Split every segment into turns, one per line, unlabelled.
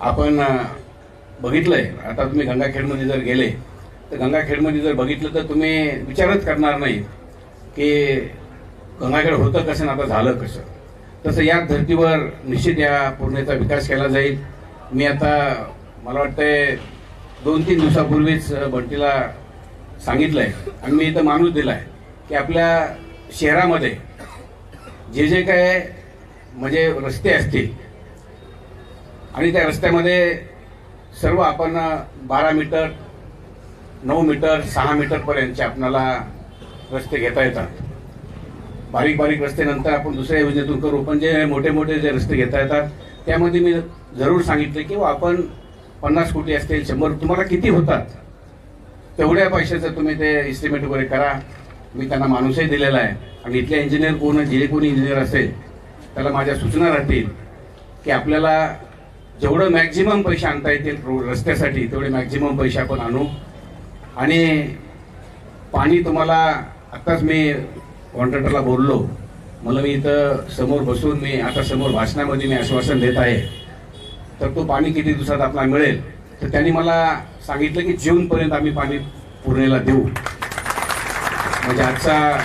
आपण बघितलंय, आता तुम्ही गंगाखेडमध्ये जर गेले तर गंगाखेडमध्ये जर बघितलं तर तुम्ही विचारच करणार नाही की गंगाखेड होतं कसं आणि आता झालं कसं. तसं या धर्तीवर निश्चित या पूर्णेचा विकास केला जाईल. मी आता मला वाटतंय 2-3 दिवसापूर्वीच बंटीला सांगितलंय आणि मी इथं माणूस दिलाय की आपल्या शहरामध्ये जे जे काय म्हणजे रस्ते असतील आणि त्या रस्त्यामध्ये सर्व आपण 12 मीटर, 9 मीटर, 6 मीटरपर्यंतचे आपल्याला रस्ते घेता येतात. बारीक बारीक रस्ते नंतर आपण दुसऱ्या योजनेतून करू, पण जे मोठे मोठे जे रस्ते घेता येतात त्यामध्ये मी जरूर सांगितलं की आपण 50 कोटी असतील, 100, तुम्हाला किती होतात तेवढ्या पैशाचं तुम्ही ते एस्टिमेट वगैरे करा. मी त्यांना माणूसही दिलेला आहे आणि इथले इंजिनियर कोण, जे कोणी इंजिनियर असेल त्याला माझ्या सूचना राहतील की आपल्याला जेवढं मॅक्झिमम पैसे आणता येतील रस्त्यासाठी तेवढे मॅक्झिमम पैसे आपण आणू. आणि पाणी तुम्हाला आत्ताच मी कॉन्ट्रॅक्टरला बोललो, मला मी इथं समोर बसून मी आता समोर भाषणामध्ये मी आश्वासन देत आहे, तर तो पाणी किती दिवसात आपल्याला मिळेल. तर त्यांनी मला सांगितलं की जूनपर्यंत आम्ही पाणी पूर्णेला देऊ. म्हणजे आजचा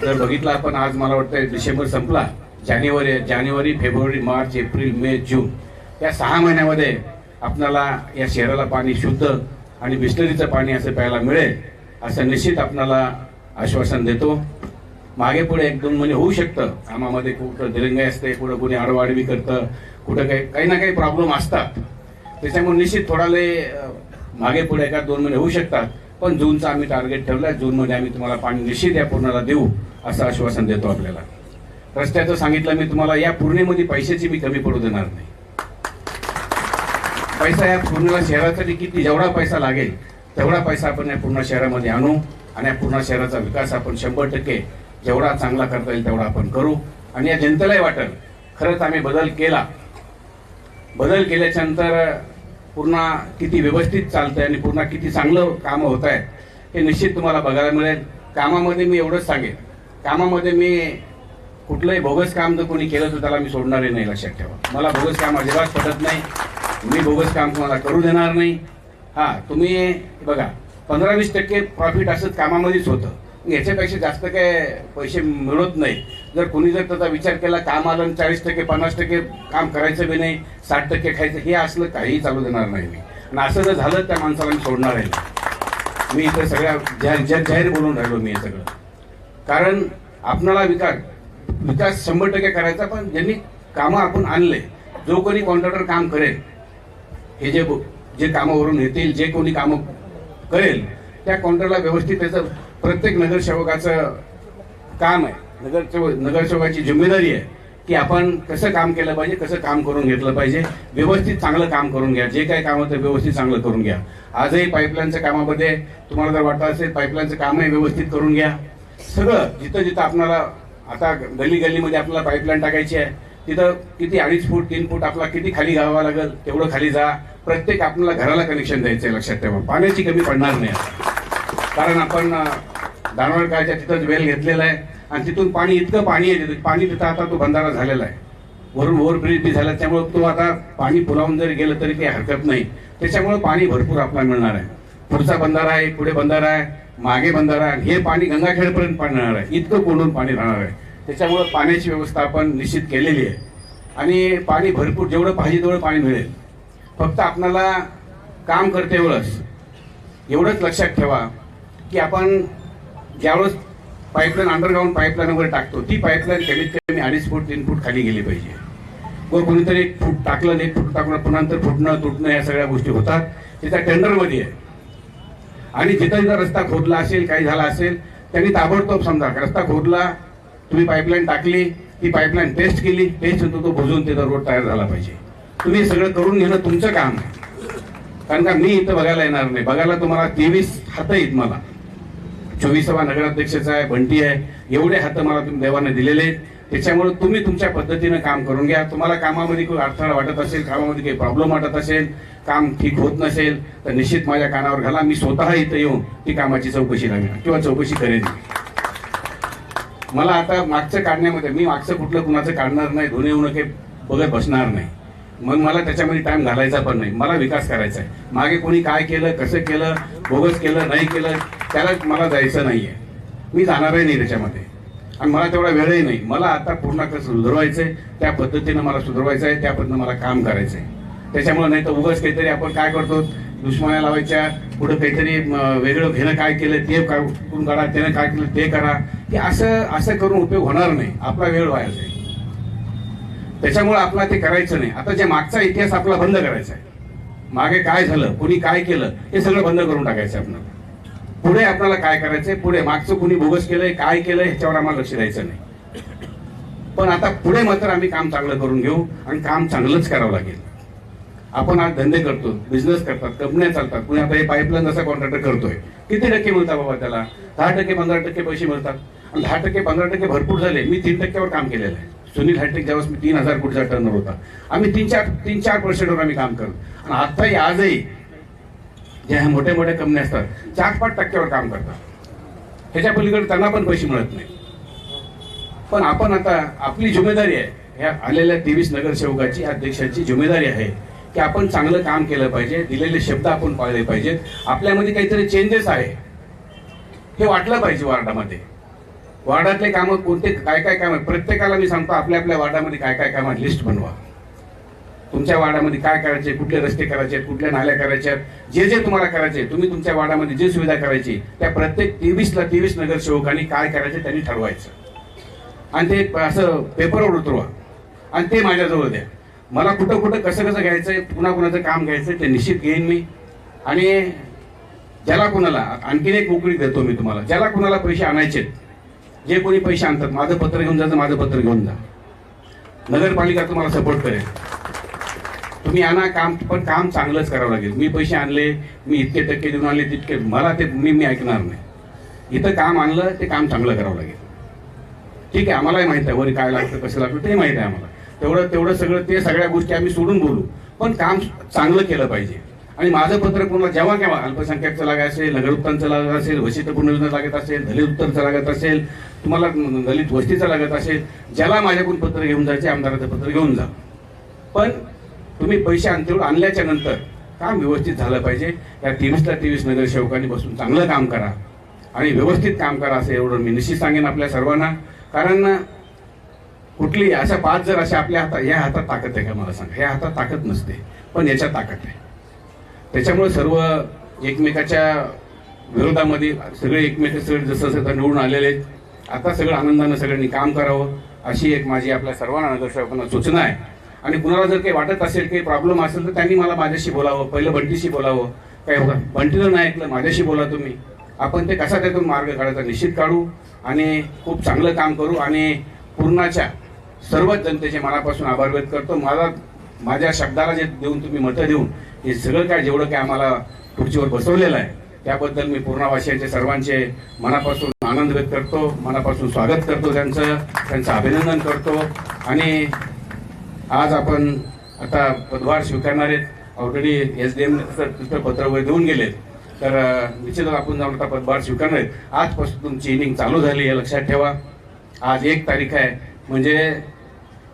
जर बघितला आपण, आज मला वाटतं डिसेंबर संपला, जानेवारी, फेब्रुवारी, मार्च, एप्रिल, मे, जून या 6 महिन्यामध्ये आपल्याला या शहराला पाणी शुद्ध आणि बिस्लरीचं पाणी असं प्यायला मिळेल असं निश्चित आपल्याला आश्वासन देतो. मागे पुढे 1-2 महिने होऊ शकतं, कामामध्ये कुठं दिरंगाई असते, कुठं कोणी आडवाडवी करतं, कुठं काही ना काही प्रॉब्लेम असतात. त्याच्यामुळे निश्चित थोडाले मागे पुढे 1-2 महिने होऊ शकतात, पण जूनचा आम्ही टार्गेट ठेवलं आहे. जूनमध्ये आम्ही तुम्हाला पाणी निश्चित या पूर्णाला देऊ असं आश्वासन देतो. आपल्याला रस्त्याचं सांगितलं मी तुम्हाला, या पूर्णेमध्ये पैशाची मी कमी पडू देणार नाही. पैसा या पूर्ण शहरासाठी किती जेवढा पैसा लागेल तेवढा पैसा आपण या पूर्ण शहरामध्ये आणू आणि या पूर्ण शहराचा विकास आपण 100% जेवढा चांगला करता येईल तेवढा आपण करू. आणि या जनतेलाही वाटेल खरंच आम्ही बदल केल्याच्या नंतर पूर्ण किती व्यवस्थित चालतंय आणि पूर्ण किती चांगलं कामं होत आहेत हे निश्चित तुम्हाला बघायला मिळेल. कामामध्ये मी एवढंच सांगेन, कामामध्ये मी कुठलंही बोगस काम जर कोणी केलं तर त्याला मी सोडणारही नाही. लक्षात ठेवा, मला बोगस काम अजिबात पटत नाही. मी बोगस काम तुम्हाला करू देणार नाही. तुम्ही बघा 15-20% प्रॉफिट असंच कामामध्येच होतं, याच्यापेक्षा जास्त काय पैसे मिळत नाही. जर कोणी जर त्याचा विचार केला काम आलं 40%, 50% काम करायचं बी नाही, 60% खायचं, हे असलं काहीही चालू देणार नाही मी. आणि असं जर झालं त्या माणसाला मी सोडणार आहे. मी इथं सगळ्या जाहीर बोलून राहिलो मी हे सगळं, कारण आपणाला विकास 100% करायचा. पण ज्यांनी कामं आपण आणले, जो कोणी कॉन्ट्रॅक्टर काम करेल, हे जे कामावरून येतील, जे कोणी कामं करेल त्या कॉन्ट्रॅक्टरला व्यवस्थित त्याचं प्रत्येक नगरसेवकाचं काम आहे, नगरसेवकाची जिम्मेदारी आहे की आपण कसं काम केलं पाहिजे, कसं काम करून घेतलं पाहिजे. व्यवस्थित चांगलं काम करून घ्या, जे काही काम होतं व्यवस्थित चांगलं करून घ्या. आजही पाईपलाईनच्या कामामध्ये तुम्हाला जर वाटत असेल पाईपलाईनचं कामही व्यवस्थित करून घ्या. सगळं जिथं आपल्याला आता गल्लीमध्ये आपल्याला पाईपलाईन टाकायची आहे तिथं किती 2.5 फूट 3 फूट आपला किती खाली घालावं लागेल तेवढं खाली जा. प्रत्येक आपल्याला घराला कनेक्शन द्यायचं आहे. लक्षात ठेवा, पाण्याची कमी पडणार नाही. कारण आपण दानवडकाच्या तिथंच वेल घेतलेला आहे आणि तिथून पाणी इतकं पाणी आहे, पाणी तिथं आता तो बंधारा झालेला आहे, वरून ओव्हरब्रिज बी झाला, त्यामुळे तो आता पाणी पुलावून जरी गेलं तरी काही हरकत नाही. त्याच्यामुळे पाणी भरपूर आपल्याला मिळणार आहे. पुढचा बंधारा आहे, पुढे बंधारा आहे, मागे बंधारा आहे, हे पाणी गंगाखेडपर्यंत पाणी राहणार आहे, इतकं कोंडून पाणी राहणार आहे. त्याच्यामुळे पाण्याची व्यवस्था आपण निश्चित केलेली आहे आणि पाणी भरपूर जेवढं पाहिजे तेवढं पाणी मिळेल. फक्त आपल्याला काम करते वेळेस एवढंच लक्षात ठेवा की आपण ज्यावेळेस पाईपलाईन अंडरग्राऊंड पाईपलाईन वगैरे टाकतो, ती पाईपलाईन कमीत कमी 2.5 फूट 3 फूट खाली गेली पाहिजे. व कोणीतरी 1 फूट टाकलं, 1 फूट टाकलं, पुन्हा नंतर फुटणं तुटणं या सगळ्या गोष्टी होतात. तिथं टेंडरमध्ये आहे. आणि जिथं रस्ता खोदला असेल, काही झाला असेल, त्यांनी ताबडतोब समजा रस्ता खोदला, तुम्ही पाईपलाईन टाकली, ती पाईपलाईन टेस्ट केली, टेस्ट होतो तो बुजून तिथं रोड तयार झाला पाहिजे. तुम्ही सगळं करून घेणं तुमचं काम आहे. कारण का मी इथं बघायला येणार नाही. बघायला तुम्हाला 23 हात आहेत, मला 24वा नगराध्यक्षाचा आहे, बंटी आहे, एवढे हात मला तुम्ही देवाने दिलेले आहेत. त्याच्यामुळे तुम्ही तुमच्या पद्धतीनं काम करून घ्या. तुम्हाला कामामध्ये काही अडथळा वाटत असेल, कामामध्ये काही प्रॉब्लेम वाटत असेल, काम ठीक होत नसेल तर निश्चित माझ्या कानावर घाला. मी स्वतः इथं येऊन ती कामाची चौकशी लागणार किंवा चौकशी करेन. मला आता मागचं काढण्यामध्ये मी मागचं कुठलं कुणाचं काढणार नाही, धुणे काही बघत बसणार नाही. मग मला त्याच्यामध्ये टाइम घालायचा पण नाही. मला विकास करायचा आहे. मागे कोणी काय केलं, कसं केलं, बोगस केलं, नाही केलं, त्याला मला जायचं नाहीये. मी जाणारही नाही त्याच्यामध्ये आणि मला तेवढा वेळही नाही. मला आता पूर्ण कसं सुधारवायचंय, त्या पद्धतीनं मला सुधारवायचं आहे, त्या पद्धतीनं मला काम करायचंय. त्याच्यामुळे नाही तर उगाच काहीतरी आपण काय करतो, दुश्मना लावायच्या, पुढे काहीतरी वेगळं घेणं, काय केलं ते करून काढा, त्यानं काय केलं ते करा, की असं करून उपयोग होणार नाही. आपला वेळ वाया जाईल. त्याच्यामुळे आपला ते करायचं नाही. आता जे मागचा इतिहास आपला बंद करायचा आहे. मागे काय झालं, कोणी काय केलं, हे सगळं बंद करून टाकायचं आपल्याला. पुढे आपल्याला काय करायचंय, पुढे मागचं कुणी बोगस केलंय, काय केलंय, ह्याच्यावर आम्हाला लक्ष द्यायचं नाही. पण आता पुढे मात्र आम्ही काम चांगलं करून घेऊ आणि काम चांगलंच करावं लागेल. आपण आज धंदे करतो, बिझनेस करतात, कंपन्या चालतात. कुणी आता हे पाईपलाईन जसा कॉन्ट्रॅक्टर करतोय, किती टक्के मिळतात बाबा त्याला? 10% 15% पैसे मिळतात. आणि 10% 15% भरपूर झाले. मी 3%वर काम केलेलं आहे. सुनील हायटेक ज्यावेळेस मी 3,000 कोटीचा टर्नर होता, आम्ही 3-4% आम्ही काम करतो. आणि आताही आजही ज्या मोठ्या मोठ्या कंपन्या असतात 4-5% काम करतात. ह्याच्या पलीकडे त्यांना पण पैसे मिळत नाही. पण आपण आता आपली जिम्मेदारी आहे, ह्या आलेल्या 23 नगरसेवकाची, अध्यक्षाची जिम्मेदारी आहे की आपण चांगलं काम केलं पाहिजे. दिलेले शब्द आपण पाळले पाहिजेत. आपल्यामध्ये काहीतरी चेंजेस आहे हे वाटलं पाहिजे. वार्डातले कामं कोणते, काय काय काम आहे, प्रत्येकाला मी सांगतो आपल्या आपल्या वार्डामध्ये काय काय काम आहे लिस्ट बनवा. तुमच्या वार्डामध्ये काय करायचे, कुठले रस्ते करायचे, कुठल्या नाल्या करायच्या, जे तुम्हाला करायचे, तुम्ही तुमच्या वार्डामध्ये जे सुविधा करायची, त्या प्रत्येक 23 नगरसेवकांनी काय करायचे त्यांनी ठरवायचं आणि ते असं पेपरवर उतरवा आणि ते माझ्याजवळ द्या. मला कुठं कुठं कसं घ्यायचंय, कुणाचं काम घ्यायचंय ते निश्चित घेईन मी. आणि ज्याला कुणाला आणखीन एक मोकळी देतो मी तुम्हाला, ज्याला कुणाला पैसे आणायचे, जे कोणी पैसे आणतात, माझं पत्र घेऊन जायचं, माझं पत्र घेऊन जा. नगरपालिका तुम्हाला सपोर्ट करेल. तुम्ही आणा काम, पण काम चांगलंच करावं लागेल. मी पैसे आणले, मी इतके टक्के देऊन आणले, तितके मला ते मी ऐकणार नाही. इथं काम आणलं ते काम चांगलं करावं लागेल. ठीक आहे, आम्हालाही माहित आहे वर काय लागतं, कसं लागतं ते माहित आहे आम्हाला. तेवढं सगळं ते सगळ्या गोष्टी आम्ही सोडून बोलू, पण काम चांगलं केलं पाहिजे. आणि माझं पत्र कोणाला जेव्हा केव्हा अल्पसंख्याकचं लागत असेल, नगरोत्थानचं लागत असेल, वशिष्ठ पुनर्विधान लागत असेल, दलित उत्तरचं लागत असेल, तुम्हाला दलित वस्तीचं लागत असेल, ज्याला माझ्याकडून पत्र घेऊन जायचे आमदाराचं पत्र घेऊन जा. पण तुम्ही पैसे आणल्याच्या नंतर काम व्यवस्थित झालं पाहिजे. या 23 नगरसेवकांनी बसून चांगलं काम करा आणि व्यवस्थित काम करा, असं एवढं मी निश्चित सांगेन आपल्या सर्वांना. कारण कुठली अशा 5 जर अशा आपल्या हातात, या हातात ताकद आहे का मला सांगा? या हातात ताकद नसते, पण याच्यात ताकद आहे. त्याच्यामुळे सर्व एकमेकाच्या विरोधामध्ये सगळे जसं निवडून आलेले आहेत. आता सगळं आनंदानं सगळ्यांनी काम करावं अशी एक माझी आपल्या सर्वांना नगरसेवकांना सूचना आहे. आणि कुणाला जर काही वाटत असेल, काही प्रॉब्लेम असेल तर त्यांनी मला माझ्याशी बोलावं. पहिलं बंटीशी बोलावं. काय होतं, बंटीनं नाही ऐकलं, माझ्याशी बोला तुम्ही. आपण ते कसा त्यातून मार्ग काढायचा निश्चित काढू आणि खूप चांगलं काम करू. आणि पूर्णाच्या सर्वच जनतेचे मनापासून आभार व्यक्त करतो. माझ्या शब्दाला जे देऊन तुम्ही मतं देऊन हे सगळं काय जेवढं काय आम्हाला खुर्चीवर बसवलेलं आहे त्याबद्दल मी पूर्णवासियांचे सर्वांचे मनापासून आनंद व्यक्त करतो, मनापासून स्वागत करतो, त्यांचं अभिनंदन करतो. आणि आज आपण आता पदभार स्वीकारणार आहेत. ऑलरेडी SDM तिथं पत्र वगैरे देऊन गेलेत, तर निश्चितच आपण जाऊन आता पदभार स्वीकारणार आहेत. आजपासून तुमची इनिंग चालू झाली हे लक्षात ठेवा. आज 1 तारीख आहे, म्हणजे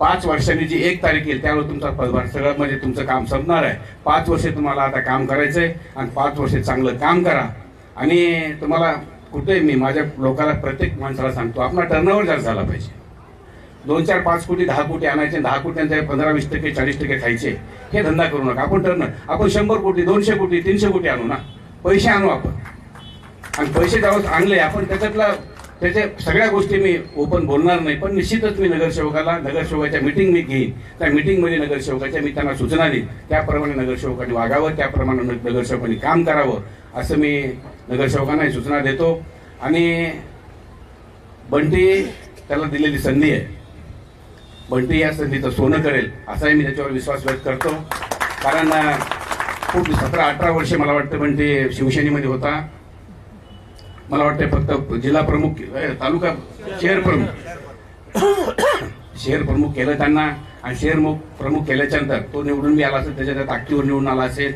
5 वर्षांनी जी 1 तारीख येईल त्यावेळी तुमचा पदभार सगळं म्हणजे तुमचं काम संपणार आहे. 5 वर्षे तुम्हाला आता काम करायचंय आणि 5 वर्षे चांगलं काम करा. आणि तुम्हाला कुठे मी माझ्या लोकांना प्रत्येक माणसाला सांगतो, आपला टर्नओव्हर जास्त झाला पाहिजे. 2, 4, 5 कोटी 10 कोटी आणायचे, 10 कोट्यांचे 15-20% 40% खायचे, हे धंदा करू नका. आपण 100 कोटी 200 कोटी 300 कोटी आणू ना, पैसे आणू आपण. आणि पैसे ज्यावेळेस आणले आपण त्याच्या सगळ्या गोष्टी मी ओपन बोलणार नाही, पण निश्चितच मी नगरसेवकाच्या मीटिंग मी घेईन. त्या मीटिंगमध्ये नगरसेवकाच्या मी त्यांना सूचना देईन, त्याप्रमाणे नगरसेवकांनी वागावं, त्याप्रमाणे नगरसेवकांनी काम करावं असं मी नगरसेवकांना सूचना देतो. आणि बंटी त्याला दिलेली संधी आहे, बंटी या संधीचं सोनं करेल असाही मी त्याच्यावर विश्वास व्यक्त करतो. कारण खूप 17-18 वर्षे मला वाटतं बंटी शिवसेनेमध्ये होता. मला वाटतं फक्त जिल्हा प्रमुख, तालुका शहर प्रमुख केलं त्यांना. आणि शहर प्रमुख केल्याच्या नंतर तो निवडून बी आला असेल, त्याच्या ताकदीवर निवडून आला असेल.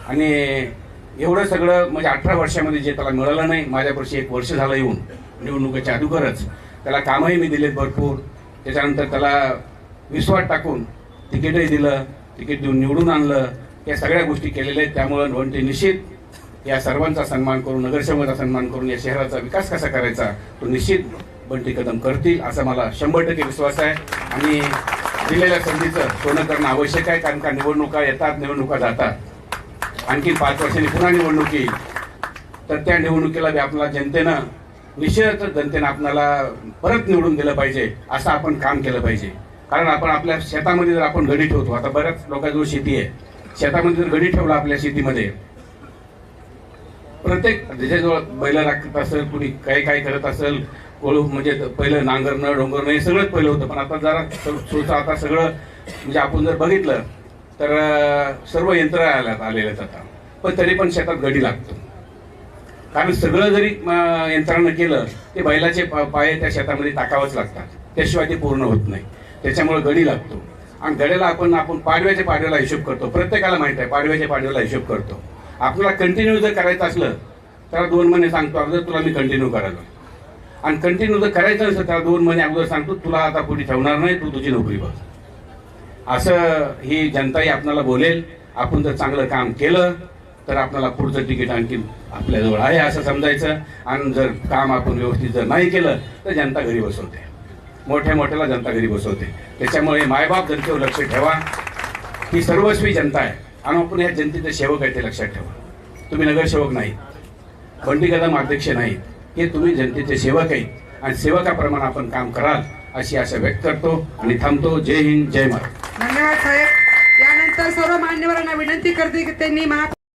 आणि एवढं सगळं म्हणजे 18 वर्षामध्ये जे त्याला मिळालं नाही, माझ्यापाशी 1 वर्ष झालं येऊन निवडणुकीच्या अगोदरच त्याला कामही मी दिलेत भरपूर. त्याच्यानंतर त्याला विश्वास टाकून तिकीटही दिलं तिकीट देऊन निवडून आणलं, या सगळ्या गोष्टी केलेल्या आहेत. त्यामुळं बंटी निश्चित या सर्वांचा सन्मान करून, नगरसेवकाचा सन्मान करून या शहराचा विकास कसा करायचा तो निश्चित बंटी कदम करतील असा मला 100% विश्वास आहे. आणि दिलेल्या संधीचं सोनं करणं आवश्यक आहे, कारण का निवडणुका येतात, निवडणुका जातात. आणखी 5 वर्षांनी पुन्हा निवडणूक येईल, तर त्या निवडणुकीला आपल्याला जनतेनं निश्चित जनतेनं आपल्याला परत निवडून दिलं पाहिजे, असं आपण काम केलं पाहिजे. कारण आपण आपल्या शेतामध्ये जर आपण गडी ठेवतो, आता बऱ्याच लोकांजवळ शेती आहे, शेतामध्ये जर गडी ठेवला आपल्या शेतीमध्ये, प्रत्येक ज्याच्याजवळ बैल राखत असेल, कुणी काय करत असेल, कोळू म्हणजे पहिलं नांगरणं डोंगरणं हे सगळंच पहिलं होतं. पण आता जरा सोचा आता सगळं म्हणजे आपण जर बघितलं तर सर्व यंत्र आलेले आहेत आता. पण तरी पण शेतात गडी लागतो, कारण सगळं जरी यंत्रानं केलं ते बैलाचे पाय त्या शेतामध्ये टाकावंच लागतात, त्याशिवाय ते पूर्ण होत नाही. त्याच्यामुळे गडी लागतो. आणि गड्याला आपण पाडव्याला हिशोब करतो, प्रत्येकाला माहित आहे पाडव्याला हिशोब करतो. आपल्याला कंटिन्यू जर करायचं असलं तर 2 महिने सांगतो अगोदर तुला मी कंटिन्यू करायला, आणि कंटिन्यू जर करायचं नसतं त्याला 2 महिने अगोदर सांगतो तुला आता पुढे ठेवणार नाही, तू तुझी नोकरी बघ. असं ही जनताही आपल्याला बोलेल. आपण जर चांगलं काम केलं तर आपल्याला पुढचं तिकीट आणखी आपल्याजवळ आहे असं समजायचं. आणि जर काम आपण व्यवस्थित जर नाही केलं तर जनता घरी बसवते, मोठ्याला जनता घरी बसवते. त्याच्यामुळे मायबाप जनतेवर लक्ष ठेवा. ही सर्वस्वी जनता आहे आणि आपण या जनतेचे सेवक आहे, ते लक्षात ठेवा. तुम्ही नगरसेवक नाहीत, बंटी कदम अध्यक्ष नाहीत, हे तुम्ही जनतेचे सेवक आहेत. आणि सेवकाप्रमाणे आपण काम कराल अशी आशा व्यक्त करतो आणि थांबतो. जय हिंद, जय महाराष्ट्र.
धन्यवाद साहेब. यानंतर सर्व मान्यवरांना विनंती करते की त्यांनी